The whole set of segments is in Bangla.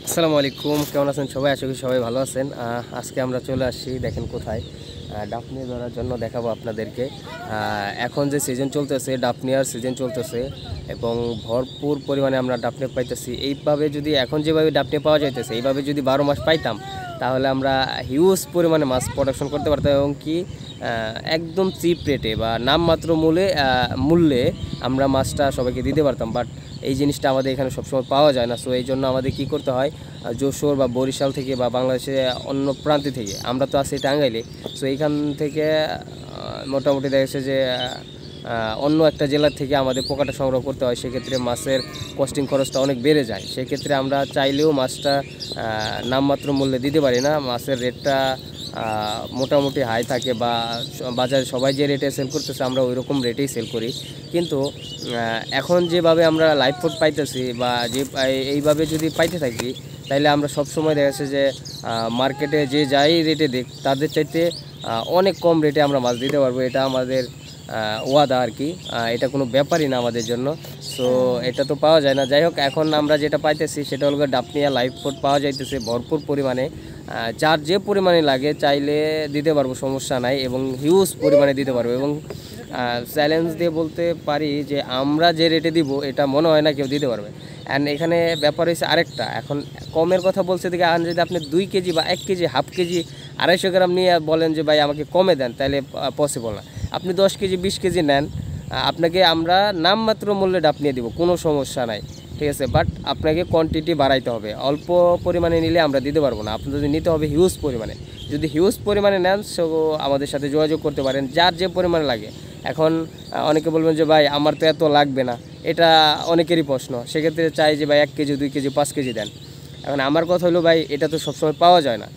আসসালামু আলাইকুম, কেমন আছেন সবাই? আশা করি সবাই ভালো আছেন। আজকে আমরা চলে আসছি, দেখেন কোথায়, ডাফনিয়া ধরার জন্য দেখাবো আপনাদেরকে। এখন যে সিজন চলতেছে, ডাফনিয়ার সিজন চলতেছে এবং ভরপুর পরিমাণে আমরা ডাফনিয়া পাইতেছি। এইভাবে যদি এখন যেভাবে ডাফনিয়া পাওয়া যাইতেছে, এইভাবে যদি 12 মাস পাইতাম, তাহলে আমরা হিউজ পরিমাণে মাছ প্রোডাকশন করতে পারতাম এবং কি একদম চিপ রেটে বা নামমাত্র মূল্যে আমরা মাছটা সবাইকে দিতে পারতাম। বাট এই জিনিসটা আমাদের এখানে সবসময় পাওয়া যায় না। সো এই জন্য আমাদের কী করতে হয়, যশোর বা বরিশাল থেকে বা বাংলাদেশের অন্য প্রান্তে থেকে, আমরা তো আছি টাঙ্গাইলে, সো এইখান থেকে মোটামুটি দেখা যাচ্ছে যে অন্য একটা জেলার থেকে আমাদের পোকাটা সংগ্রহ করতে হয়। সেক্ষেত্রে মাছের কস্টিং খরচটা অনেক বেড়ে যায়। সেক্ষেত্রে আমরা চাইলেও মাছটা নামমাত্র মূল্যে দিতে পারি না। মাছের রেটটা মোটামুটি হাই থাকে বা বাজারে সবাই যে রেটে সেল করতেছে আমরা ওই রকম রেটেই সেল করি। কিন্তু এখন যেভাবে আমরা লাইভ ফুড পাইতেছি বা যে এইভাবে যদি পাইতে থাকি, তাইলে আমরা সব সময় দেখা যাচ্ছে যে মার্কেটে যে যাই রেটে দেখ তাদের চাইতে অনেক কম রেটে আমরা মাছ দিতে পারবো। এটা আমাদের ওয়াদা আর কি। এটা কোনো ব্যাপারই না আমাদের জন্য। সো এটা তো পাওয়া যায় না। যাই হোক, এখন আমরা যেটা পাইতেছি সেটা হলো ডাফনিয়া লাইভ ফুড পাওয়া যাইতেছে ভরপুর পরিমাণে। যার যে পরিমাণে লাগে চাইলে দিতে পারবো, সমস্যা নাই, এবং হিউজ পরিমাণে দিতে পারবো। এবং চ্যালেঞ্জ দিয়ে বলতে পারি যে আমরা যে রেটে দিব এটা মনে হয় না কেউ দিতে পারবে। অ্যান্ড এখানে ব্যাপার হয়েছে আরেকটা, এখন কমের কথা বলছে দেখে যদি আপনি 2 কেজি বা 1 কেজি, হাফ কেজি, 250 গ্রাম নিয়ে বলেন যে ভাই আমাকে কমে দেন, তাহলে পসিবল না। আপনি 10 কেজি 20 কেজি নেন, আপনাকে আমরা নামমাত্র মূল্যে ডাব নিয়ে দিব, কোনো সমস্যা নাই, ঠিক আছে। বাট আপনাকে কোয়ান্টিটি বাড়াইতে হবে। অল্প পরিমাণে নিলে আমরা দিতে পারবো না, আপনাদের নিতে হবে হিউজ পরিমাণে। যদি হিউজ পরিমাণে নেন সো আমাদের সাথে যোগাযোগ করতে পারেন, যার যে পরিমাণে লাগে। এখন অনেকে বলবেন যে ভাই আমার তো এত লাগবে না, এটা অনেকেরই প্রশ্ন। সেক্ষেত্রে চাই যে ভাই 1 কেজি 2 কেজি 5 কেজি দেন। এখন আমার কথা হলো ভাই, এটা তো সবসময় পাওয়া যায় না,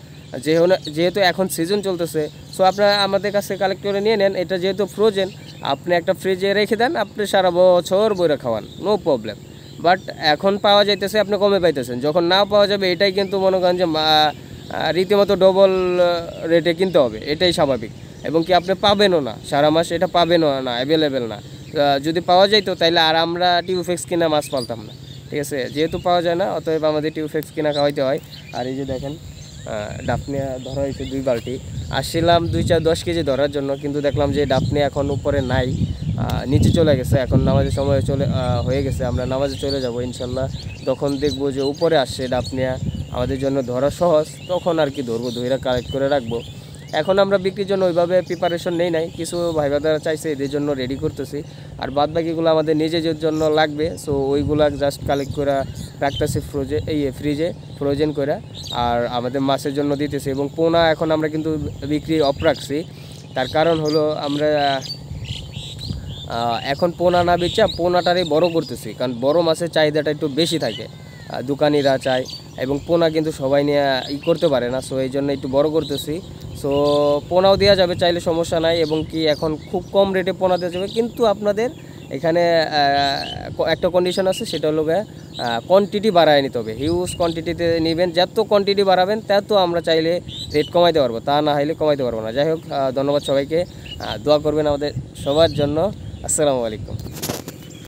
যেহেতু এখন সিজন চলতেছে। সো আপনারা আমাদের কাছে কালেক্ট করে নিয়ে নেন। এটা যেহেতু ফ্রোজেন, আপনি একটা ফ্রিজে রেখে দেন, আপনি সারা বছর বইরা খাওয়ান, নো প্রবলেম। বাট এখন পাওয়া যাইতেছে, আপনি কমে পাইতেছেন। যখন না পাওয়া যাবে, এটাই কিন্তু মনে করেন যে রীতিমতো ডবল রেটে কিনতে হবে, এটাই স্বাভাবিক। এবং কি আপনি পাবেনও না সারা মাস, এটা পাবেনও না, অ্যাভেলেবেল না। যদি পাওয়া যাইতো তাইলে আর আমরা টিউফেক্স কিনা মাছ পালতাম না, ঠিক আছে। যেহেতু পাওয়া যায় না, অতএব আমাদের টিউফেক্স কিনা খাওয়াইতে হয়। আর এই যে দেখেন, ডাফনিয়া ধরা হয়েছে 2 বালতি। আসছিলাম 10 কেজি ধরার জন্য, কিন্তু দেখলাম যে ডাফনিয়া এখন উপরে নাই, নিচে চলে গেছে। এখন নামাজের সময় হয়ে গেছে, আমরা নামাজে চলে যাব ইনশাল্লাহ। তখন দেখবো যে উপরে আসছে ডাফনিয়া, আমাদের জন্য ধরা সহজ, তখন আর কি ধরবো, ধইরা কালেক্ট করে রাখবো। এখন আমরা বিক্রির জন্য ওইভাবে প্রিপারেশন নেই নাই, কিছু ভাই ব্রাদাররা চাইছে এদের জন্য রেডি করতেছি। আর বাদ বাকিগুলো আমাদের নিজেদের জন্য লাগবে। সো ওইগুলা জাস্ট কালেক্ট করে রাখতেছি ফ্রিজে ফ্রোজেন করে, আর আমাদের মাছের জন্য দিতেছি। এবং পোনা এখন আমরা কিন্তু বিক্রি অফ রাখছি। তার কারণ হলো আমরা এখন পোনা না বেচা পোনাটারই বড় করতেছি, কারণ বড় মাছের চাহিদাটা একটু বেশি থাকে, দোকানিরা চায়, এবং পোনা কিন্তু সবাই নিয়ে করতে পারে না। সো এই জন্য একটু বড় করতেছি। সো পোনাও দেওয়া যাবে চাইলে, সমস্যা নাই। এবং কি এখন খুব কম রেটে পোনা দেওয়া যাবে, কিন্তু আপনাদের এখানে একটা কন্ডিশন আছে, সেটা হলো কোয়ান্টিটি বাড়ায় নিতে হবে। হিউজ কোয়ান্টিটিতে নেবেন, যত কোয়ান্টিটি বাড়াবেন তত আমরা চাইলে রেট কমাইতে পারবো, তা না হলে কমাইতে পারবো না। যাই হোক, ধন্যবাদ সবাইকে, দোয়া করবেন আমাদের সবার জন্য। আসসালামু আলাইকুম।